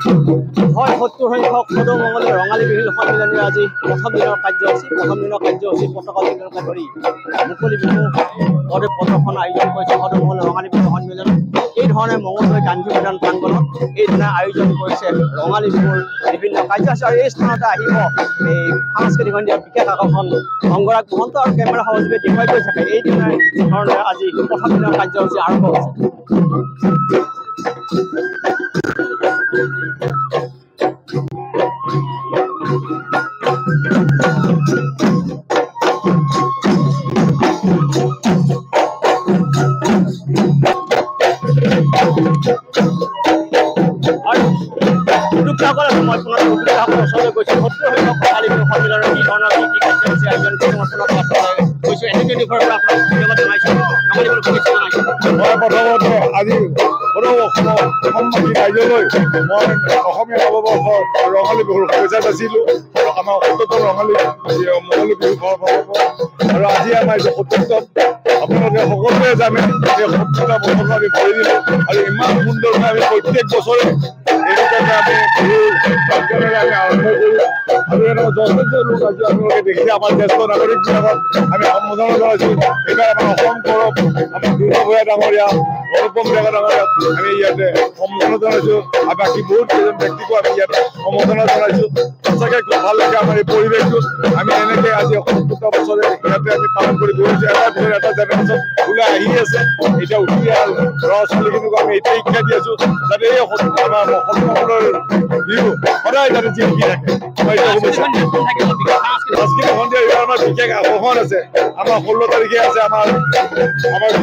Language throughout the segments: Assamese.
হয় ৭০ সংখ্যক সদৌ-মঙ্গলে ৰঙালী বিহু সন্মিলনীৰ আজি প্ৰথম দিনৰ কাৰ্যসূচী পতাকা উত্তোলনকে ধৰি মুকলি বিহু প্ৰদৰ্শন আয়োজন কৰিছে সদৌ-মঙ্গলে ৰঙালী বিহু সন্মিলন। এই ধৰণে মঙলদৈ গান্ধী মৈদান প্ৰাংগণত এইদিনা আয়োজন কৰিছে ৰঙালী বিহুৰ বিভিন্ন কাৰ্যসূচী। আৰু এই স্থানতে আহিব এই সাংস্কৃতিক সন্ধিয়াৰ বিশেষ আকৰ্ষণ অংগৰাগ মহন্ত আৰু কেমেৰা সহযোগে দেখুৱাই গৈ থাকে। এইদিনা ধৰণে আজি প্ৰথম দিনৰ কাৰ্যসূচী আৰম্ভ হৈছে। মই পুনৰ ওচৰলৈ গৈছোঁ ৭০ সংখ্যক ৰঙালী বিহু সন্মিলনৰ কি ধৰণৰ কি কাৰ্যসূচী আয়োজন কৰিছে মই পুনৰ গৈছোঁ এনে ঘৰৰ পৰা আপোনাক ধন্যবাদ জনাইছোঁ। ৰঙালী বিহুৰ শুভেচ্ছা জনাইছোঁ। মই প্ৰথমতে আজি অসমবাসী ৰাইজলৈ মই অসমীয়া নৱবৰ্ষৰ ৰঙালী বিহুৰ শুভেচ্ছা যাচিলোঁ আৰু আমাৰ ৭০তম ৰঙালী বিহু আৰু আজি আমাৰ ৭০তম আপোনালোকে সকলোৱে জানে এই ৭০টা বছৰ আমি ভৰি দিলোঁ আৰু ইমান সুন্দৰকৈ আমি প্ৰত্যেক বছৰে এনেকুৱাকৈ আমি বিহুৰ কাৰ্যসূচী আমি আৰম্ভ কৰোঁ আৰু এনেকুৱা যথেষ্ট লোক আজি আপোনালোকে দেখিছে আমাৰ জ্যেষ্ঠ নাগৰিকবিলাকক আমি সম্বোধনা জনাইছোঁ। এইবাৰ আমাৰ অসম গৌৰৱ আমাৰ দুৰ্গা ভূঞা ডাঙৰীয়া অনুপম ডেকা ডাঙৰীয়াক আমি ইয়াতে সম্বোধনা জনাইছোঁ আৰু বাকী বহুত কেইজন ব্যক্তিকো আমি ইয়াত সম্বোধনা জনাইছোঁ। সঁচাকৈ খুব ভাল লাগে আমাৰ এই পৰিৱেশটো আমি এনেকৈ আজি ৭০টা বছৰে ইয়াতে আমি পালন কৰি গৈ আছোঁ। এটাৰ পিছত এটা জেনেৰেশ্যন ওলাই আহি আছে। এতিয়া উঠি অহা ল'ৰা ছোৱালীখিনিকো আমি এতিয়া শিক্ষা দি আছোঁ যাতে এই আমাৰ অসমসকলৰ বিহু সদায় যাতে জিলিকি থাকে। সাংস্কৃতিক সন্ধিয়া আমাৰ বিশেষ আকৰ্ষণ আছে। আমাৰ 16 তাৰিখে আছে আমাৰ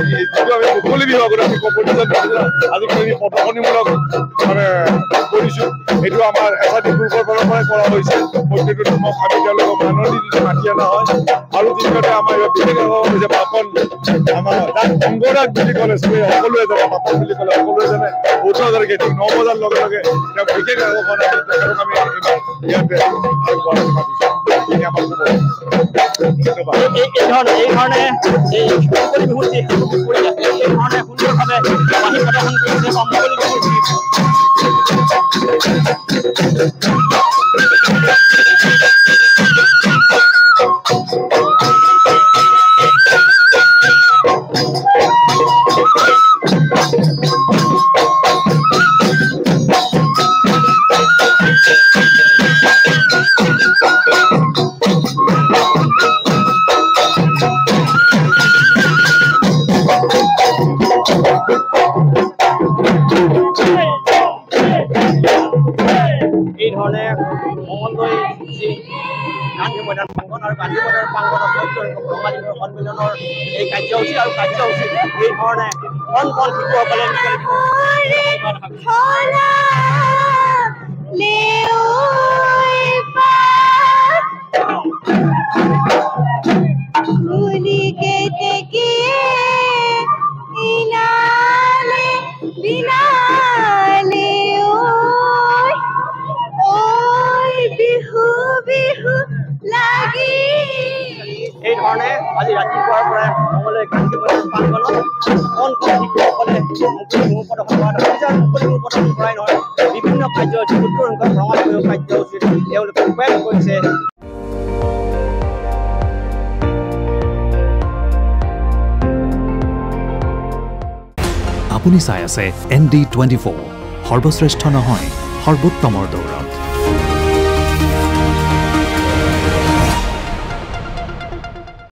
যিটো আমি মুকলি বিহু আগতে আমি কম্পিটিশ্যন কৰিছিলোঁ আজিকালি আমি প্ৰদৰ্শনীমূলক মানে কৰিছোঁ। এইটো আমাৰ এছাইটি গ্ৰুপৰ ফালৰ পৰাই কৰা হৈছে। প্ৰত্যেকটো টিমক আমি তেওঁলোকক মাননি দি মাতি অনা হয় আৰু দ্বিতীয়তে আমাৰ বিশেষ আকৰ্ষণ হৈছে পাপন আমাৰ তাত অংগৰাগ বুলি ক'লে চবেই সকলোৱে জানে পাপন বুলি ক'লে সকলোৱে জানে ১৪ তাৰিখে ঠিক ৯ বজাৰ লগে লগে তেওঁ বিশেষ আকৰ্ষণ আছে। তেখেতক আমি এইবাৰ ইয়াতে আগবঢ়াই মাতিছোঁ। এইধৰণে এই মুকলি বিহুত যি কৰি আছে এইধৰণে সুন্দৰভাৱে বাঁহী প্ৰদৰ্শন কৰিছে মুকলি বিহুৰ এই ধৰণে মঙলদৈ যি গান্ধী মৈদান প্ৰাংগণ আৰু গান্ধী মৈদান প্ৰাংগণত ৰঙালী বিহু সন্মিলনৰ এই কাৰ্যসূচী আৰু কাৰ্যসূচী এই ধৰণে কণ শিশুসকলে এই ধৰণে আজি ৰাতিপুৱাৰ পৰা মঙলদৈ গান্ধী মৈদান প্ৰাংগণত কণ শিশুসকলে মুকলি বিহু প্ৰদৰ্শন কৰা মুকলি বিহু প্ৰদৰ্শন কৰাই নহয় বিভিন্ন কাৰ্যসূচী ৭০ সংখ্যক ৰঙালী বিহু কাৰ্যসূচীত তেওঁলোকে ৰূপায়ণ কৰিছে। আপুনি চাই আছে ND24 সৰ্বশ্ৰেষ্ঠ নহয় সৰ্বোত্তমৰ দৌৰত।